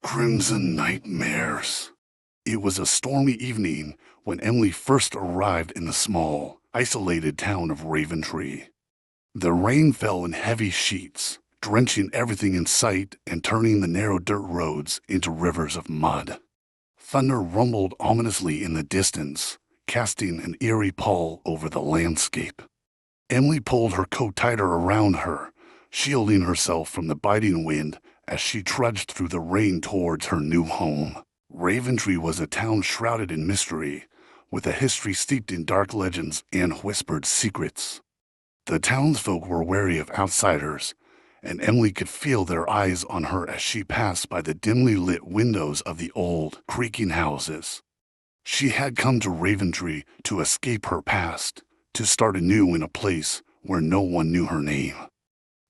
Crimson Nightmares. It was a stormy evening when Emily first arrived in the small, isolated town of Raventree. The rain fell in heavy sheets, drenching everything in sight and turning the narrow dirt roads into rivers of mud. Thunder rumbled ominously in the distance, casting an eerie pall over the landscape. Emily pulled her coat tighter around her, shielding herself from the biting wind as she trudged through the rain towards her new home. Raventree was a town shrouded in mystery, with a history steeped in dark legends and whispered secrets. The townsfolk were wary of outsiders, and Emily could feel their eyes on her as she passed by the dimly lit windows of the old, creaking houses. She had come to Raventree to escape her past, to start anew in a place where no one knew her name.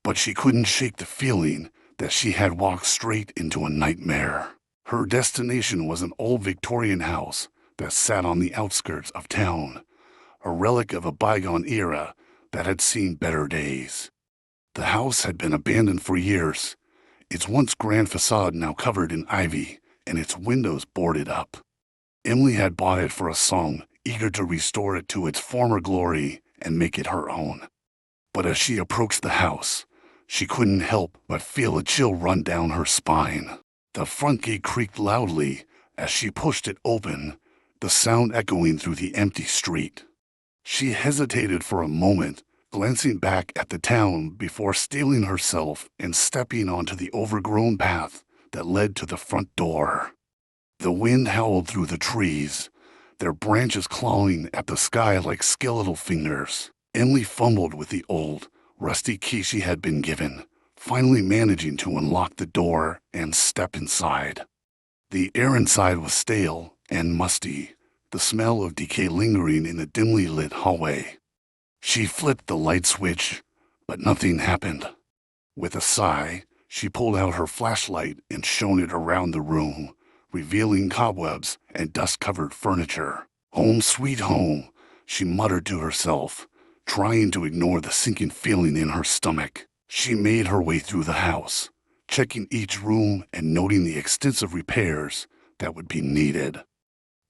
But she couldn't shake the feeling that she had walked straight into a nightmare. Her destination was an old Victorian house that sat on the outskirts of town, a relic of a bygone era that had seen better days. The house had been abandoned for years, its once grand facade now covered in ivy and its windows boarded up. Emily had bought it for a song, eager to restore it to its former glory and make it her own. But as she approached the house, she couldn't help but feel a chill run down her spine. The front gate creaked loudly as she pushed it open, the sound echoing through the empty street. She hesitated for a moment, glancing back at the town before steeling herself and stepping onto the overgrown path that led to the front door. The wind howled through the trees, their branches clawing at the sky like skeletal fingers. Emily fumbled with the old, rusty key she had been given, finally managing to unlock the door and step inside. The air inside was stale and musty, the smell of decay lingering in the dimly lit hallway. She flipped the light switch, but nothing happened. With a sigh, she pulled out her flashlight and shone it around the room, revealing cobwebs and dust-covered furniture. "Home sweet home," she muttered to herself, trying to ignore the sinking feeling in her stomach. She made her way through the house, checking each room and noting the extensive repairs that would be needed.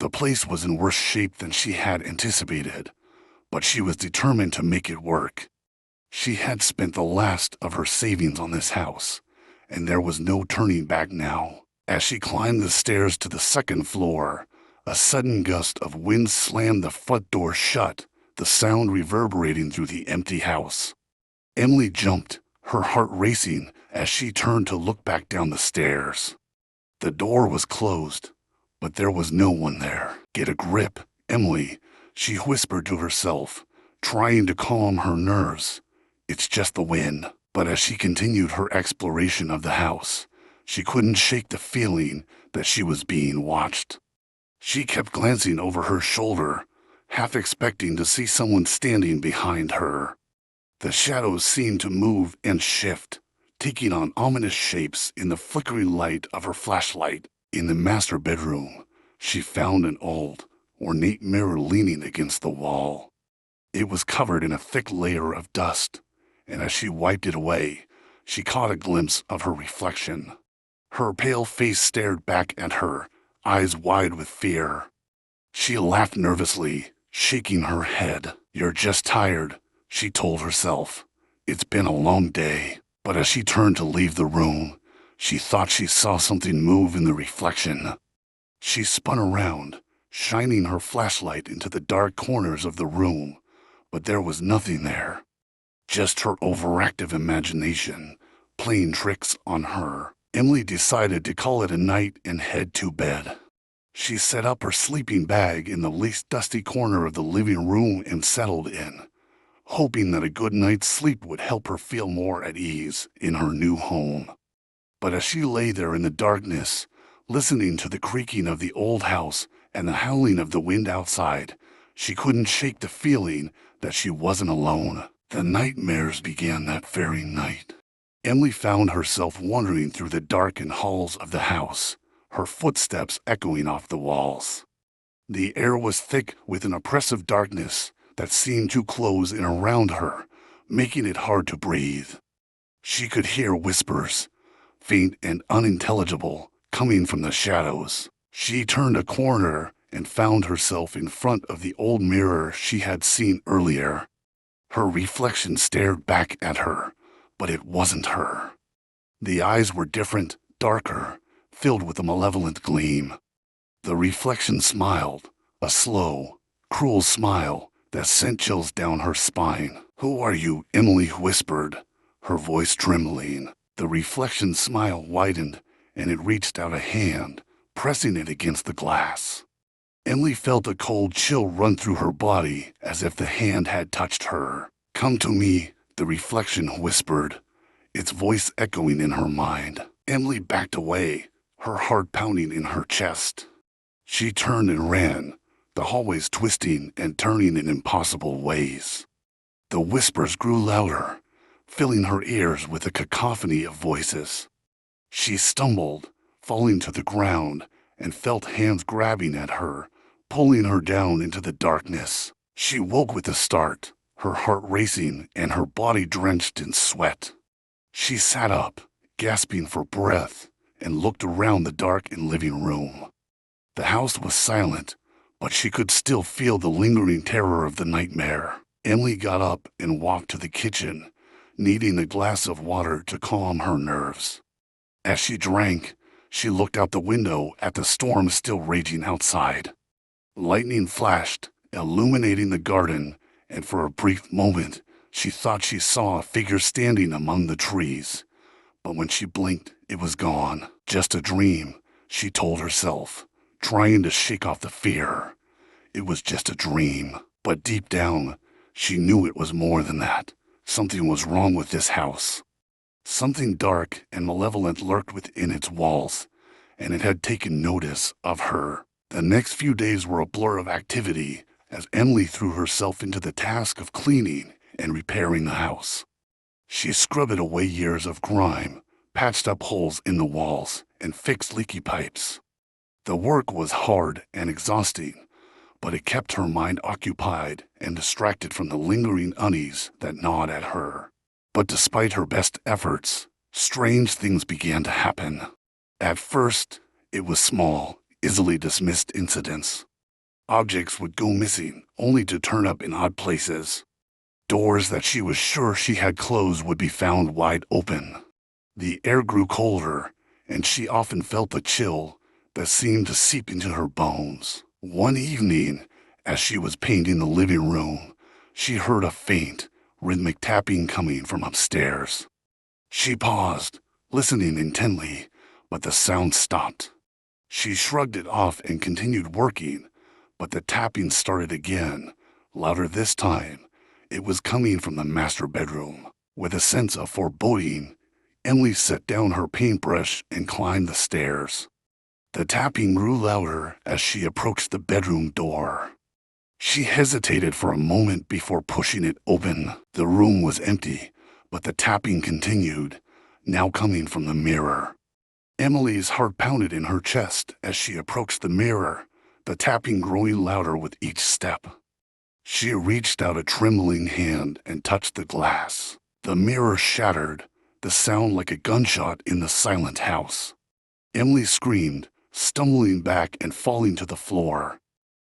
The place was in worse shape than she had anticipated, but she was determined to make it work. She had spent the last of her savings on this house, and there was no turning back now. As she climbed the stairs to the second floor, a sudden gust of wind slammed the front door shut, the sound reverberating through the empty house. Emily jumped, her heart racing as she turned to look back down the stairs. The door was closed, but there was no one there. "Get a grip, Emily," she whispered to herself, trying to calm her nerves. "It's just the wind." But as she continued her exploration of the house, she couldn't shake the feeling that she was being watched. She kept glancing over her shoulder, half expecting to see someone standing behind her. The shadows seemed to move and shift, taking on ominous shapes in the flickering light of her flashlight. In the master bedroom, she found an old, ornate mirror leaning against the wall. It was covered in a thick layer of dust, and as she wiped it away, she caught a glimpse of her reflection. Her pale face stared back at her, eyes wide with fear. She laughed nervously, shaking her head. "You're just tired," she told herself. "It's been a long day." But as she turned to leave the room, she thought she saw something move in the reflection. She spun around, shining her flashlight into the dark corners of the room, but there was nothing there. Just her overactive imagination, playing tricks on her. Emily decided to call it a night and head to bed. She set up her sleeping bag in the least dusty corner of the living room and settled in, hoping that a good night's sleep would help her feel more at ease in her new home. But as she lay there in the darkness, listening to the creaking of the old house and the howling of the wind outside, she couldn't shake the feeling that she wasn't alone. The nightmares began that very night. Emily found herself wandering through the darkened halls of the house, her footsteps echoing off the walls. The air was thick with an oppressive darkness that seemed to close in around her, making it hard to breathe. She could hear whispers, faint and unintelligible, coming from the shadows. She turned a corner and found herself in front of the old mirror she had seen earlier. Her reflection stared back at her, but it wasn't her. The eyes were different, darker, filled with a malevolent gleam. The reflection smiled, a slow, cruel smile that sent chills down her spine. "Who are you?" Emily whispered, her voice trembling. The reflection's smile widened, and it reached out a hand, pressing it against the glass. Emily felt a cold chill run through her body as if the hand had touched her. "Come to me," the reflection whispered, its voice echoing in her mind. Emily backed away, her heart pounding in her chest. She turned and ran, the hallways twisting and turning in impossible ways. The whispers grew louder, filling her ears with a cacophony of voices. She stumbled, falling to the ground, and felt hands grabbing at her, pulling her down into the darkness. She woke with a start, her heart racing and her body drenched in sweat. She sat up, gasping for breath, and looked around the dark and living room. The house was silent, but she could still feel the lingering terror of the nightmare. Emily got up and walked to the kitchen, needing a glass of water to calm her nerves. As she drank, she looked out the window at the storm still raging outside. Lightning flashed, illuminating the garden, and for a brief moment, she thought she saw a figure standing among the trees. But when she blinked, it was gone. Just a dream, she told herself, trying to shake off the fear. It was just a dream, but deep down, she knew it was more than that. Something was wrong with this house. Something dark and malevolent lurked within its walls, and it had taken notice of her. The next few days were a blur of activity as Emily threw herself into the task of cleaning and repairing the house. She scrubbed away years of grime, patched up holes in the walls, and fixed leaky pipes. The work was hard and exhausting, but it kept her mind occupied and distracted from the lingering unease that gnawed at her. But despite her best efforts, strange things began to happen. At first, it was small, easily dismissed incidents. Objects would go missing, only to turn up in odd places. Doors that she was sure she had closed would be found wide open. The air grew colder, and she often felt a chill that seemed to seep into her bones. One evening, as she was painting the living room, she heard a faint, rhythmic tapping coming from upstairs. She paused, listening intently, but the sound stopped. She shrugged it off and continued working, but the tapping started again, louder this time. It was coming from the master bedroom. With a sense of foreboding, Emily set down her paintbrush and climbed the stairs. The tapping grew louder as she approached the bedroom door. She hesitated for a moment before pushing it open. The room was empty, but the tapping continued, now coming from the mirror. Emily's heart pounded in her chest as she approached the mirror, the tapping growing louder with each step. She reached out a trembling hand and touched the glass. The mirror shattered, the sound like a gunshot in the silent house. Emily screamed, stumbling back and falling to the floor.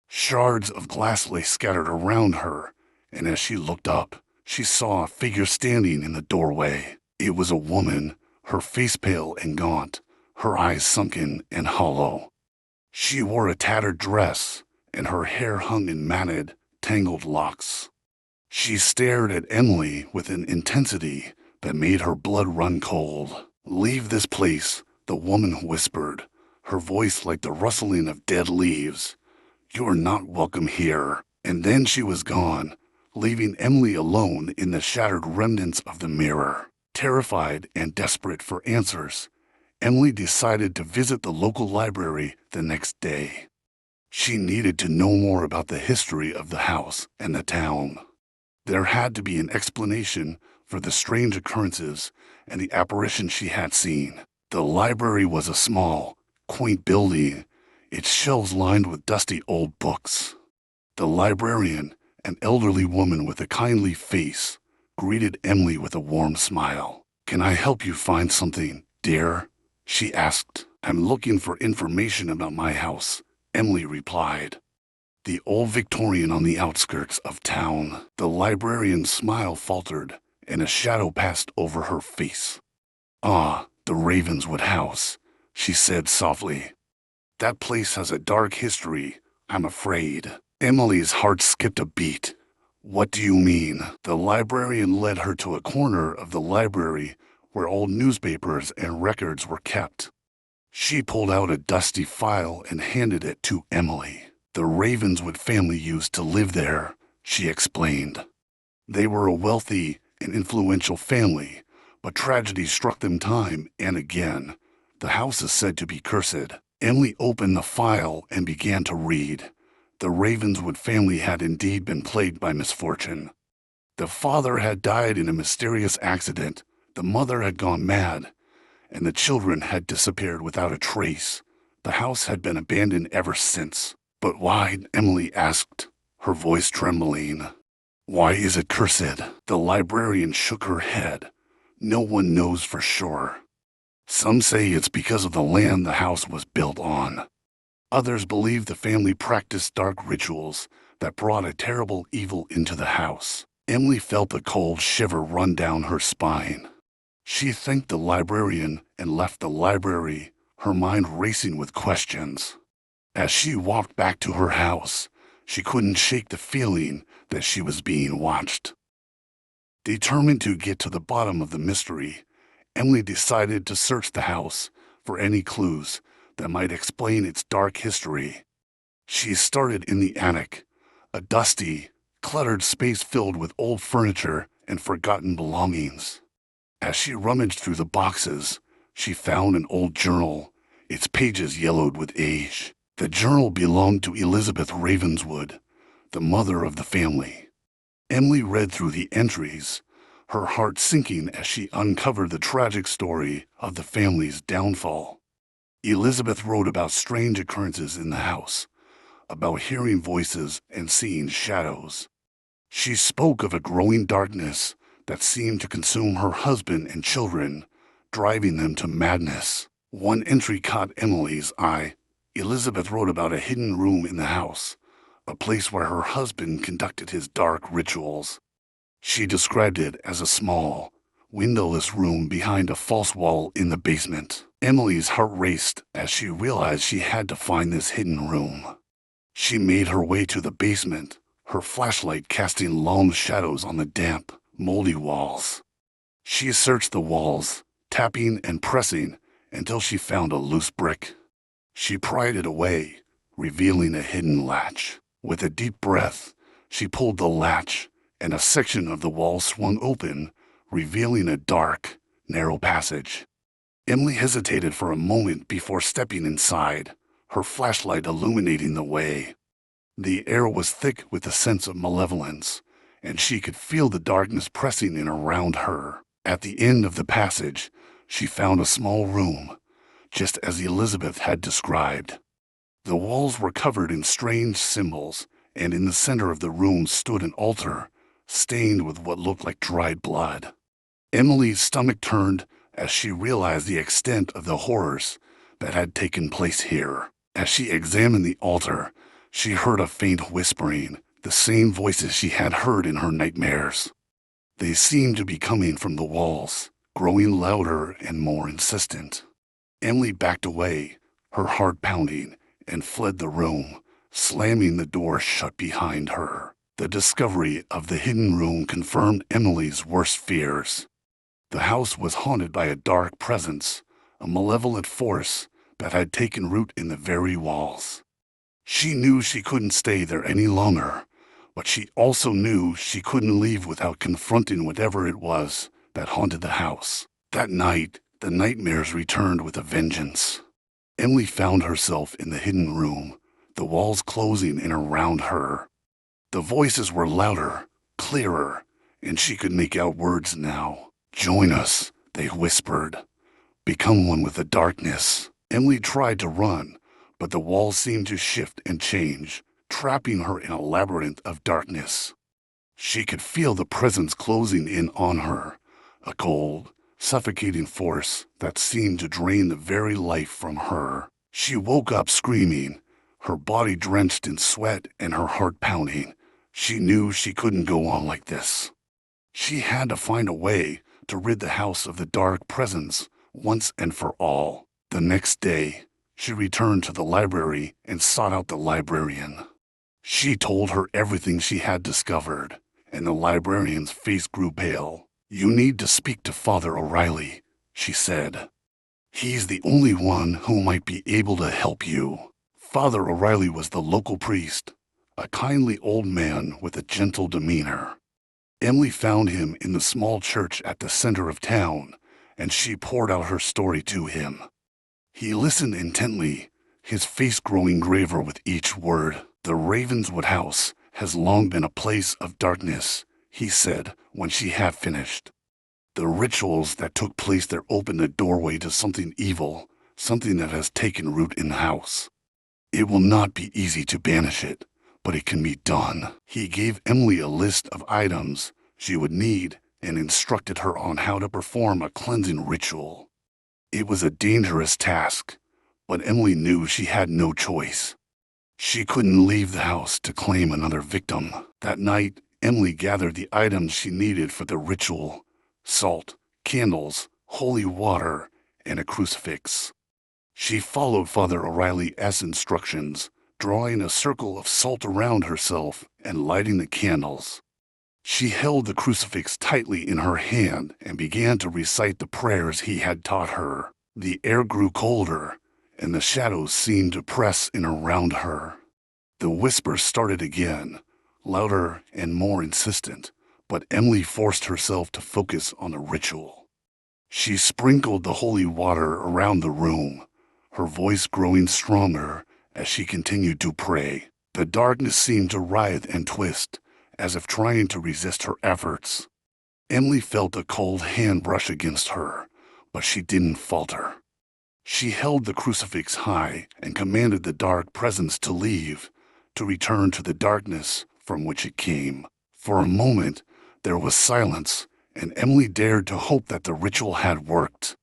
Shards of glass lay scattered around her, and as she looked up, she saw a figure standing in the doorway. It was a woman, her face pale and gaunt, her eyes sunken and hollow. She wore a tattered dress, and her hair hung in matted, tangled locks. She stared at Emily with an intensity that made her blood run cold. "Leave this place," the woman whispered, her voice like the rustling of dead leaves. "You are not welcome here." And then she was gone, leaving Emily alone in the shattered remnants of the mirror. Terrified and desperate for answers, Emily decided to visit the local library the next day. She needed to know more about the history of the house and the town. There had to be an explanation for the strange occurrences and the apparition she had seen. The library was a small, quaint building, its shelves lined with dusty old books. The librarian, an elderly woman with a kindly face, greeted Emily with a warm smile. "Can I help you find something, dear?" she asked. "I'm looking for information about my house," Emily replied. "The old Victorian on the outskirts of town." The librarian's smile faltered, and a shadow passed over her face. "Ah, the Ravenswood house," she said softly. "That place has a dark history, I'm afraid." Emily's heart skipped a beat. "What do you mean?" The librarian led her to a corner of the library where old newspapers and records were kept. She pulled out a dusty file and handed it to Emily. "The Ravenswood family used to live there," she explained. "They were a wealthy and influential family, but tragedy struck them time and again. The house is said to be cursed." Emily opened the file and began to read. The Ravenswood family had indeed been plagued by misfortune. The father had died in a mysterious accident, the mother had gone mad, and the children had disappeared without a trace. The house had been abandoned ever since. "But why?" Emily asked, her voice trembling. "Why is it cursed?" The librarian shook her head. "No one knows for sure. Some say it's because of the land the house was built on. Others believe the family practiced dark rituals that brought a terrible evil into the house." Emily felt a cold shiver run down her spine. She thanked the librarian and left the library, her mind racing with questions. As she walked back to her house, she couldn't shake the feeling that she was being watched. Determined to get to the bottom of the mystery, Emily decided to search the house for any clues that might explain its dark history. She started in the attic, a dusty, cluttered space filled with old furniture and forgotten belongings. As she rummaged through the boxes, she found an old journal, its pages yellowed with age. The journal belonged to Elizabeth Ravenswood, the mother of the family. Emily read through the entries, her heart sinking as she uncovered the tragic story of the family's downfall. Elizabeth wrote about strange occurrences in the house, about hearing voices and seeing shadows. She spoke of a growing darkness that seemed to consume her husband and children, driving them to madness. One entry caught Emily's eye. Elizabeth wrote about a hidden room in the house, a place where her husband conducted his dark rituals. She described it as a small, windowless room behind a false wall in the basement. Emily's heart raced as she realized she had to find this hidden room. She made her way to the basement, her flashlight casting long shadows on the damp, moldy walls. She searched the walls, tapping and pressing until she found a loose brick. She pried it away, revealing a hidden latch. With a deep breath, she pulled the latch, and a section of the wall swung open, revealing a dark, narrow passage. Emily hesitated for a moment before stepping inside, her flashlight illuminating the way. The air was thick with the sense of malevolence, and she could feel the darkness pressing in around her. At the end of the passage, she found a small room, just as Elizabeth had described. The walls were covered in strange symbols, and in the center of the room stood an altar, stained with what looked like dried blood. Emily's stomach turned as she realized the extent of the horrors that had taken place here. As she examined the altar, she heard a faint whispering, the same voices she had heard in her nightmares. They seemed to be coming from the walls, growing louder and more insistent. Emily backed away, her heart pounding, and fled the room, slamming the door shut behind her. The discovery of the hidden room confirmed Emily's worst fears. The house was haunted by a dark presence, a malevolent force that had taken root in the very walls. She knew she couldn't stay there any longer, but she also knew she couldn't leave without confronting whatever it was that haunted the house. That night, the nightmares returned with a vengeance. Emily found herself in the hidden room, the walls closing in around her. The voices were louder, clearer, and she could make out words now. "Join us," they whispered. "Become one with the darkness." Emily tried to run, but the walls seemed to shift and change, trapping her in a labyrinth of darkness. She could feel the presence closing in on her, a cold, suffocating force that seemed to drain the very life from her. She woke up screaming, her body drenched in sweat and her heart pounding. She knew she couldn't go on like this. She had to find a way to rid the house of the dark presence once and for all. The next day, she returned to the library and sought out the librarian. She told her everything she had discovered, and the librarian's face grew pale. "You need to speak to Father O'Reilly," she said. "He's the only one who might be able to help you." Father O'Reilly was the local priest, a kindly old man with a gentle demeanor. Emily found him in the small church at the center of town, and she poured out her story to him. He listened intently, his face growing graver with each word. "The Ravenswood house has long been a place of darkness," he said when she had finished. "The rituals that took place there opened the doorway to something evil, something that has taken root in the house. It will not be easy to banish it, but it can be done." He gave Emily a list of items she would need and instructed her on how to perform a cleansing ritual. It was a dangerous task, but Emily knew she had no choice. She couldn't leave the house to claim another victim. That night, Emily gathered the items she needed for the ritual: salt, candles, holy water, and a crucifix. She followed Father O'Reilly's instructions, drawing a circle of salt around herself and lighting the candles. She held the crucifix tightly in her hand and began to recite the prayers he had taught her. The air grew colder, and the shadows seemed to press in around her. The whispers started again, louder and more insistent, but Emily forced herself to focus on the ritual. She sprinkled the holy water around the room, her voice growing stronger as she continued to pray. The darkness seemed to writhe and twist, as if trying to resist her efforts. Emily felt a cold hand brush against her, but she didn't falter. She held the crucifix high and commanded the dark presence to leave, to return to the darkness from which it came. For a moment, there was silence, and Emily dared to hope that the ritual had worked.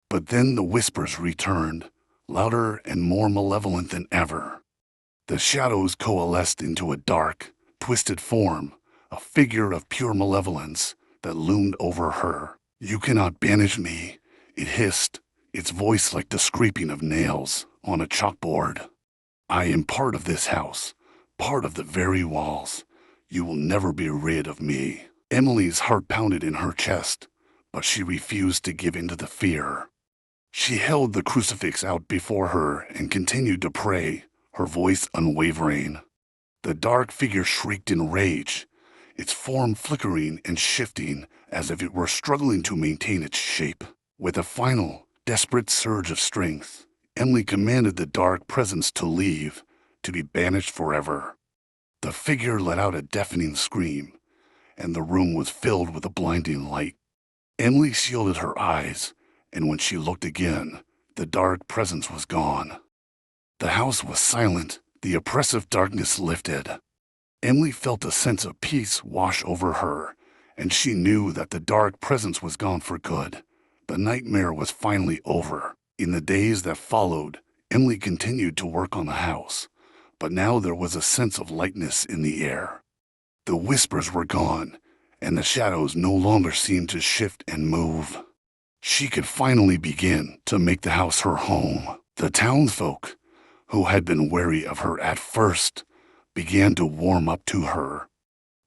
But then the whispers returned, louder and more malevolent than ever. The shadows coalesced into a dark, twisted form, a figure of pure malevolence that loomed over her. "You cannot banish me," it hissed, its voice like the scraping of nails on a chalkboard. "I am part of this house, part of the very walls. You will never be rid of me." Emily's heart pounded in her chest, but she refused to give in to the fear. She held the crucifix out before her and continued to pray, her voice unwavering. The dark figure shrieked in rage, its form flickering and shifting as if it were struggling to maintain its shape. With a final, desperate surge of strength, Emily commanded the dark presence to leave, to be banished forever. The figure let out a deafening scream, and the room was filled with a blinding light. Emily shielded her eyes, and when she looked again, the dark presence was gone. The house was silent, the oppressive darkness lifted. Emily felt a sense of peace wash over her, and she knew that the dark presence was gone for good. The nightmare was finally over. In the days that followed, Emily continued to work on the house, but now there was a sense of lightness in the air. The whispers were gone, and the shadows no longer seemed to shift and move. She could finally begin to make the house her home. The townsfolk, who had been wary of her at first, began to warm up to her.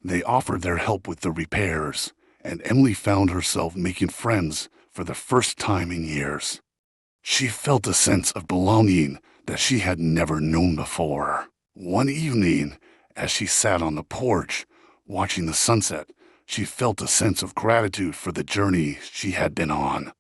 They offered their help with the repairs, and Emily found herself making friends for the first time in years. She felt a sense of belonging that she had never known before. One evening, as she sat on the porch, watching the sunset, she felt a sense of gratitude for the journey she had been on.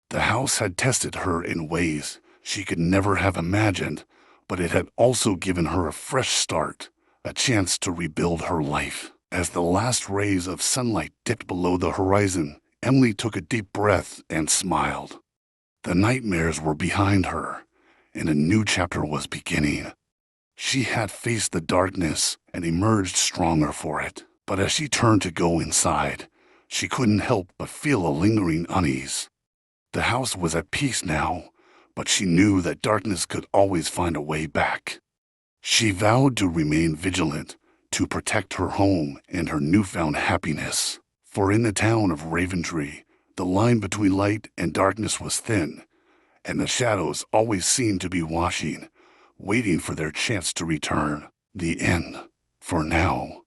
The house had tested her in ways she could never have imagined, but it had also given her a fresh start, a chance to rebuild her life. As the last rays of sunlight dipped below the horizon, Emily took a deep breath and smiled. The nightmares were behind her, and a new chapter was beginning. She had faced the darkness and emerged stronger for it. But as she turned to go inside, she couldn't help but feel a lingering unease. The house was at peace now, but she knew that darkness could always find a way back. She vowed to remain vigilant, to protect her home and her newfound happiness. For in the town of Raventree, the line between light and darkness was thin, and the shadows always seemed to be watching, waiting for their chance to return. The end, for now.